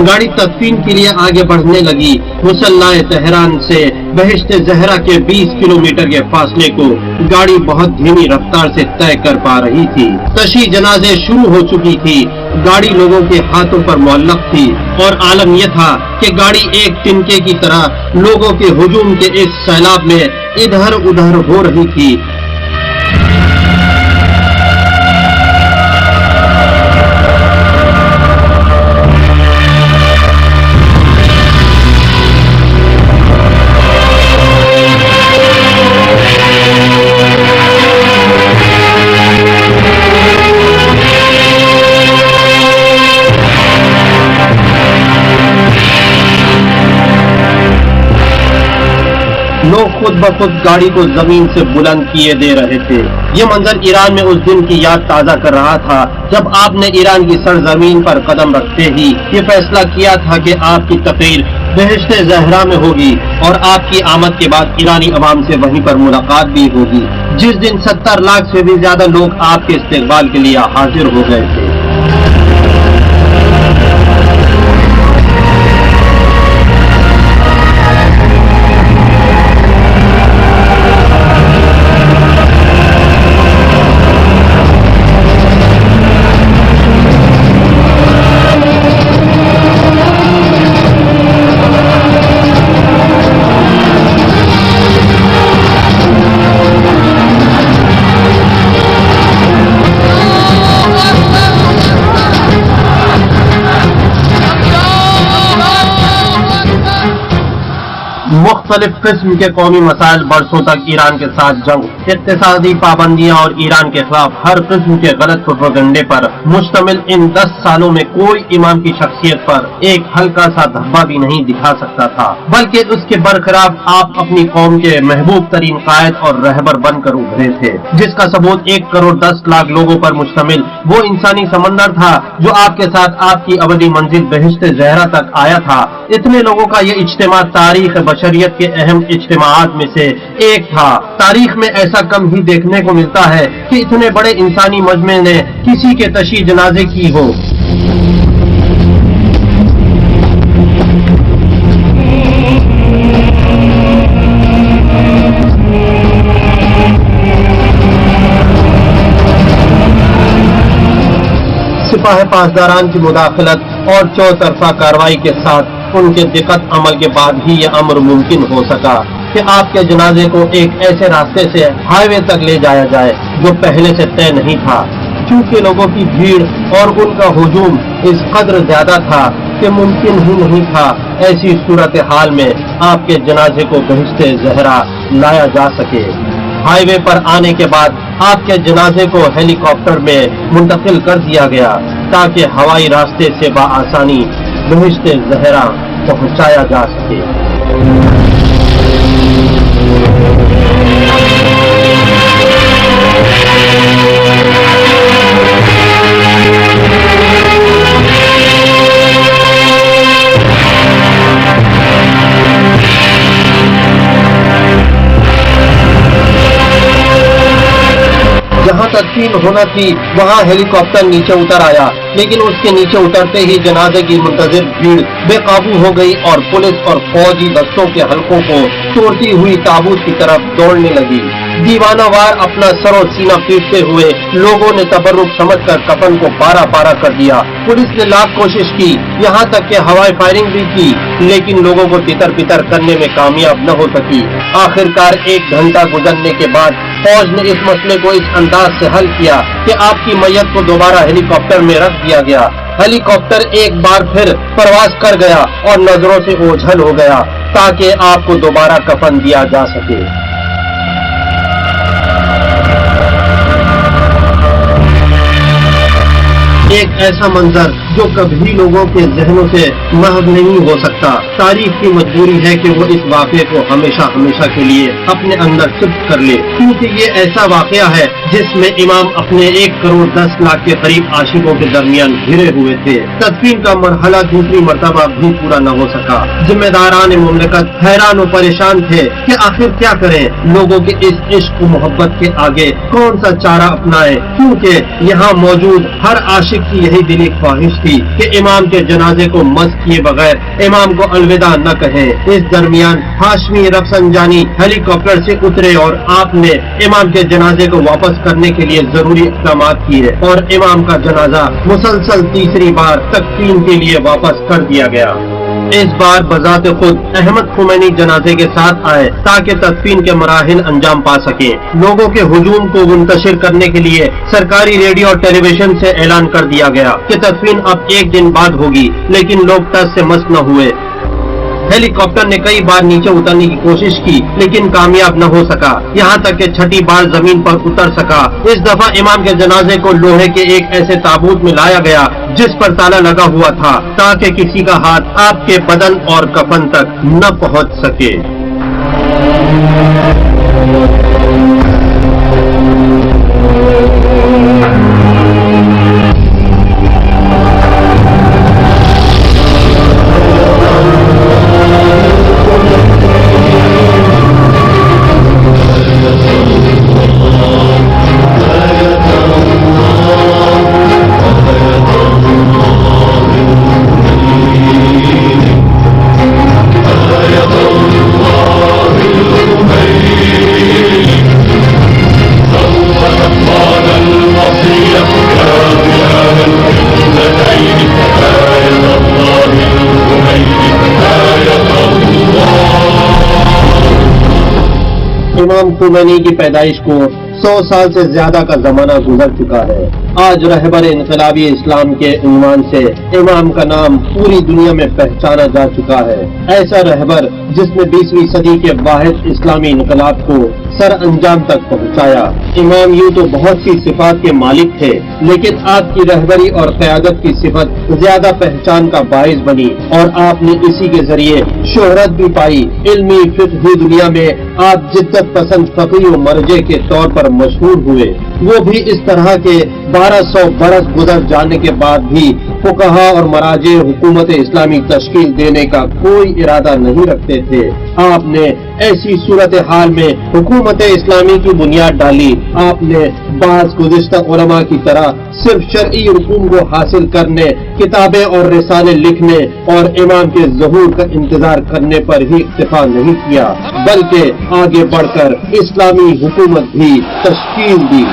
गाड़ी तदफीन के लिए आगे बढ़ने लगी। मुसल्लाए तेहरान से बहिश्ते ज़हरा के 20 किलोमीटर के फासले को गाड़ी बहुत धीमी रफ्तार से तय कर पा रही थी। तशी जनाजे शुरू हो चुकी थी। गाड़ी लोगों के हाथों पर मुअल्लक थी और आलम यह था कि गाड़ी एक तिनके की तरह लोगों के हुजूम के इस सैलाब में इधर उधर हो रही थी। लोग खुद ब खुद गाड़ी को जमीन से बुलंद किए दे रहे थे। ये मंजर ईरान में उस दिन की याद ताज़ा कर रहा था जब आपने ईरान की सरजमीन पर कदम रखते ही ये फैसला किया था कि आपकी तकरीर बहिश्ते ज़हरा में होगी और आपकी आमद के बाद ईरानी अवाम से वहीं पर मुलाकात भी होगी, जिस दिन 70 लाख से भी ज्यादा लोग आपके इस्तेकबाल के लिए हाजिर हो गए थे। मुख्तलिफ किस्म के कौमी मसाइल, बरसों तक ईरान के साथ जंग, इक्तिसादी पाबंदियां और ईरान के खिलाफ हर किस्म के गलत प्रोपेगेंडे पर मुश्तमिल इन 10 सालों में कोई इमाम की शख्सियत पर एक हल्का सा धब्बा भी नहीं दिखा सकता था, बल्कि उसके बरखिलाफ आप अपनी कौम के महबूब तरीन कायद और रहबर बनकर उभरे थे, जिसका सबूत 1 करोड़ 10 लाख लोगों पर मुश्तमिल वो इंसानी समंदर था जो आपके साथ आपकी अबदी मंजिल बहिश्ते ज़हरा तक आया था। इतने लोगों का ये इज्तिमा तारीख बशरियत के अहम इज्तिमाआत में से एक था। तारीख में ऐसा कम ही देखने को मिलता है कि इतने बड़े इंसानी मजमे ने किसी के तशी जनाजे की हो। सिपाही पासदारान की मुदाखलत और चौतरफा कार्रवाई के साथ उनके दिक्कत अमल के बाद ही यह अमर मुमकिन हो सका कि आपके जनाजे को एक ऐसे रास्ते से हाईवे तक ले जाया जाए जो पहले से तय नहीं था, क्योंकि लोगों की भीड़ और उनका हुजूम इस कदर ज्यादा था कि मुमकिन ही नहीं था ऐसी सूरत हाल में आपके जनाजे को बहिश्ते ज़हरा लाया जा सके। हाईवे पर आने के बाद आपके जनाजे को हेलीकॉप्टर में मुंतकिल कर दिया गया। تاکہ ہوائی راستے سے بآسانی بہشت زہرا پہنچایا جا سکے۔ جہاں تدفین ہونا تھی وہاں ہیلی کاپٹر نیچے اتر آیا، لیکن اس کے نیچے اترتے ہی جنازے کی منتظر بھیڑ بے قابو ہو گئی اور پولیس اور فوجی دستوں کے حلقوں کو توڑتی ہوئی تابوت کی طرف دوڑنے لگی۔ دیوانہ وار اپنا سر و سینہ پیٹتے ہوئے لوگوں نے تبرک سمجھ کر کفن کو پارا پارا کر دیا۔ پولیس نے لاکھ کوشش کی، یہاں تک کہ ہوائی فائرنگ بھی کی، لیکن لوگوں کو تتر پتر کرنے میں کامیاب نہ ہو سکی۔ آخرکار 1 گھنٹہ گزرنے کے بعد فوج نے اس مسئلے کو اس انداز سے حل کیا کہ آپ کی میت کو دوبارہ ہیلی کاپٹر میں رکھ دیا گیا۔ ہیلی کاپٹر ایک بار پھر پرواز کر گیا اور نظروں سے اوجھل ہو گیا تاکہ آپ کو دوبارہ کفن دیا جا سکے۔ ایک ایسا منظر جو کبھی لوگوں کے ذہنوں سے محو نہیں ہو سکتا۔ تاریخ کی مجبوری ہے کہ وہ اس واقعے کو ہمیشہ ہمیشہ کے لیے اپنے اندر ثبت کر لے، کیونکہ یہ ایسا واقعہ ہے جس میں امام اپنے 1 کروڑ 10 لاکھ کے قریب عاشقوں کے درمیان گھرے ہوئے تھے۔ تدفین کا مرحلہ دوسری مرتبہ بھی پورا نہ ہو سکا۔ ذمہ داران مملکت حیران و پریشان تھے کہ آخر کیا کریں، لوگوں کے اس عشق و محبت کے آگے کون سا چارہ اپنائے، کیونکہ یہاں موجود ہر عاشق کی یہی دلی خواہش تھی کہ امام کے جنازے کو مس کیے بغیر امام کو الوداع نہ کہیں۔ اس درمیان ہاشمی رفسنجانی ہیلی کاپٹر سے اترے اور آپ نے امام کے جنازے کو واپس کرنے کے لیے ضروری اقدامات کیے اور امام کا جنازہ مسلسل تیسری بار تکفین کے لیے واپس کر دیا گیا۔ اس بار بذات خود احمد خمینی جنازے کے ساتھ آئے تاکہ تدفین کے مراحل انجام پا سکے۔ لوگوں کے ہجوم کو منتشر کرنے کے لیے سرکاری ریڈیو اور ٹیلی ویژن سے اعلان کر دیا گیا کہ تدفین اب 1 دن بعد ہوگی، لیکن لوگ ٹس سے مس نہ ہوئے۔ ہیلی کاپٹر نے کئی بار نیچے اترنے کی کوشش کی لیکن کامیاب نہ ہو سکا، یہاں تک کہ چھٹی بار زمین پر اتر سکا۔ اس دفعہ امام کے جنازے کو لوہے کے ایک ایسے تابوت میں لایا گیا جس پر تالا لگا ہوا تھا تاکہ کسی کا ہاتھ آپ کے بدن اور کفن تک نہ پہنچ سکے۔ امام خمینی کی پیدائش کو 100 سال سے زیادہ کا زمانہ گزر چکا ہے۔ آج رہبر انقلابی اسلام کے عنوان سے امام کا نام پوری دنیا میں پہچانا جا چکا ہے۔ ایسا رہبر جس نے 20ویں صدی کے واحد اسلامی انقلاب کو سر انجام تک پہنچایا۔ امام یوں تو بہت سی صفات کے مالک تھے، لیکن آپ کی رہبری اور قیادت کی صفت زیادہ پہچان کا باعث بنی اور آپ نے اسی کے ذریعے شہرت بھی پائی۔ علمی فقہی دنیا میں آپ جدت پسند فقیہ و مرجع کے طور پر مشہور ہوئے، وہ بھی اس طرح کے 1200 برس گزر جانے کے بعد بھی فقہا اور مراجع حکومت اسلامی تشکیل دینے کا کوئی ارادہ نہیں رکھتے تھے۔ آپ نے ایسی صورتحال میں حکومت اسلامی کی بنیاد ڈالی۔ آپ نے بعض گزشتہ علماء کی طرح صرف شرعی رکوم کو حاصل کرنے، کتابیں اور رسالے لکھنے اور امام کے ظہور کا انتظار کرنے پر ہی اکتفا نہیں کیا، بلکہ آگے بڑھ کر اسلامی حکومت بھی تشکیل دی۔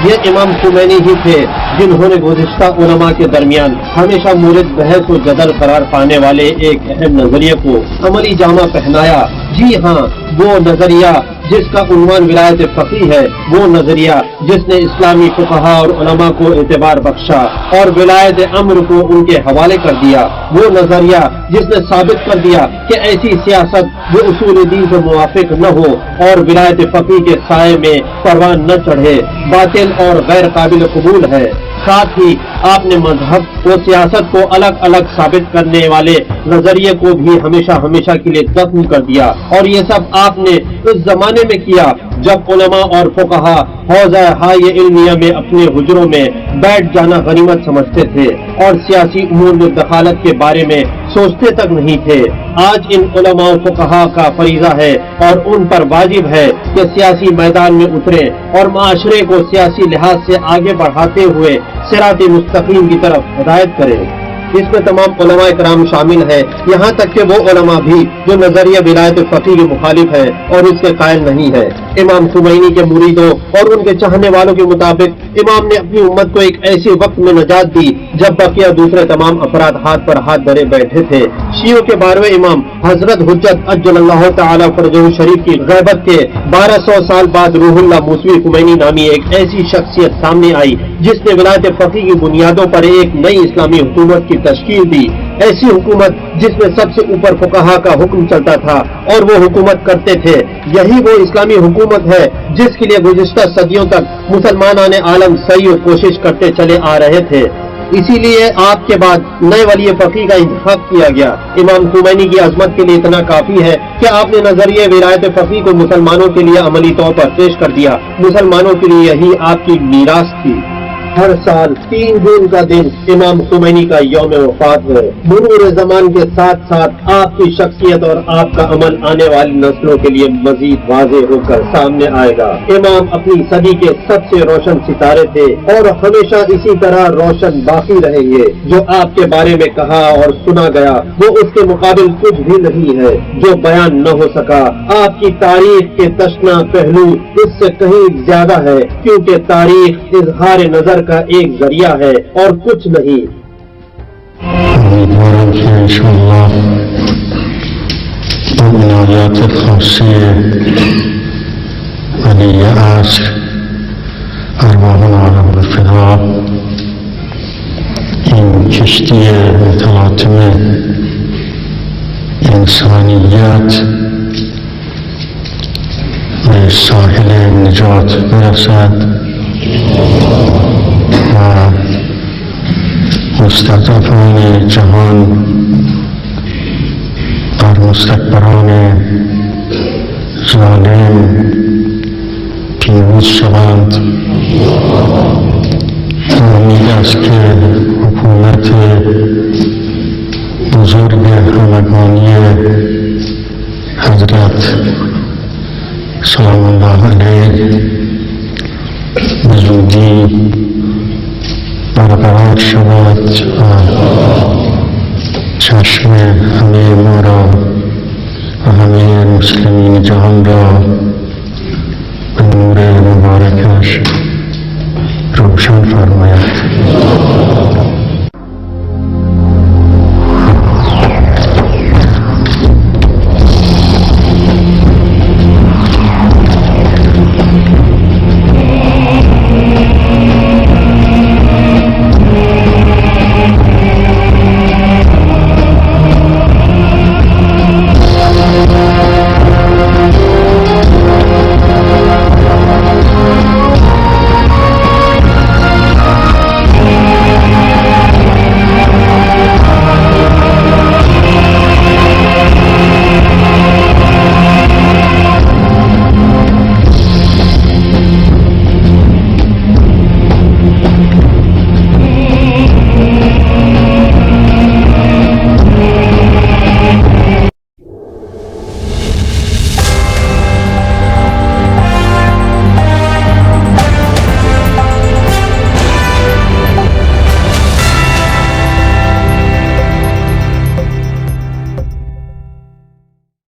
یہ امام خمینی ہی تھے جنہوں نے گزشتہ علماء کے درمیان ہمیشہ مورد بحث و جدل قرار پانے والے ایک اہم نظریے کو عملی جامہ پہنایا۔ جی ہاں، وہ نظریہ جس کا عنوان ولایت فقیہ ہے، وہ نظریہ جس نے اسلامی فقہا اور علماء کو اعتبار بخشا اور ولایت امر کو ان کے حوالے کر دیا، وہ نظریہ جس نے ثابت کر دیا کہ ایسی سیاست جو اصول دین سے موافق نہ ہو اور ولایت فقیہ کے سائے میں پروان نہ چڑھے باطل اور غیر قابل قبول ہے۔ साथ ही आपने मजहब व सियासत को अलग अलग साबित करने वाले नजरिए को भी हमेशा हमेशा के लिए खत्म कर दिया। और ये सब आपने उस जमाने में किया जब उलमा और फुकहा हौज़ा हाय इल्मिया में अपने हुजरों में बैठ जाना गनीमत समझते थे और सियासी उमूर में दखालत के बारे में सोचते तक नहीं थे। आज इन उलमा और फुकहा का फरीजा है और उन पर वाजिब है कि सियासी मैदान में उतरे और माशरे को सियासी लिहाज से आगे बढ़ाते हुए सिरात मुस्तकीम की तरफ हिदायत करें। इसमें तमाम उलमा इकराम शामिल है, यहाँ तक कि वो उलमा भी जो नजरिया विलायत फकीह के मुखालिफ है और इसके कायल नहीं है। इमाम खुमैनी के मुरीदों और उनके चाहने वालों के मुताबिक इमाम ने अपनी उम्मत को एक ऐसे वक्त में नजात दी जब बकिया दूसरे तमाम अफराद हाथ पर हाथ धरे बैठे थे। शियों के 12वें इमाम हजरत हुज्जत अज्जलल्लाहु तआला फरजहु शरीफ की गैबत के 1200 साल बाद रूहुल्लाह मूसवी खुमैनी नामी एक ऐसी शख्सियत सामने आई जिसने विलायत फकीह की बुनियादों पर एक नई इस्लामी हुकूमत की तश्कील दी। ऐसी हुकूमत जिसमें सबसे ऊपर फुकहा का हुक्म चलता था और वो हुकूमत करते थे। यही वो इस्लामी हुकूमत है जिसके लिए गुज़िश्ता सदियों तक मुसलमान आलम सही कोशिश करते चले आ रहे थे। इसीलिए आपके बाद नए वली फकीह का इंतखाब किया गया। इमाम खुमैनी की अजमत के लिए इतना काफी है कि आपने नजरिए विलायत फकीह को मुसलमानों के लिए अमली तौर पर पेश कर दिया। मुसलमानों के लिए यही आपकी मीरास थी। हर साल 3 जून का दिन इमाम खुमैनी का यौम वफात है। मुरूर ज़मान के साथ साथ आपकी शख्सियत और आपका अमल आने वाली नस्लों के लिए मजीद वाज़ेह होकर सामने आएगा। इमाम अपनी सदी के सबसे रोशन सितारे थे और हमेशा इसी तरह रोशन बाकी रहेंगे। जो आपके बारे में कहा और सुना गया वो उसके मुकाबिल कुछ भी नहीं है जो बयान न हो सका। आपकी तारीख के तशना पहलू इससे कहीं ज्यादा है क्योंकि तारीख इजहार नजर का एक जरिया है और कुछ नहीं। इंशाअल्लाह मुनाजात खासिय्या वली अस्र अरवाहुन आलम बिफिदा इन किश्ती मुतलातिम इंसानियत به ساحل نجات برسد و مستضعفان جهان بر مستکبران ظالم پیروز شوند. امید است که حکومت بزرگ همگانی حضرت سلام الله علیه به زودی برقرار شود و چشم همه ما را و همه مسلمین جهان را به نور مبارکش روشن فرماید.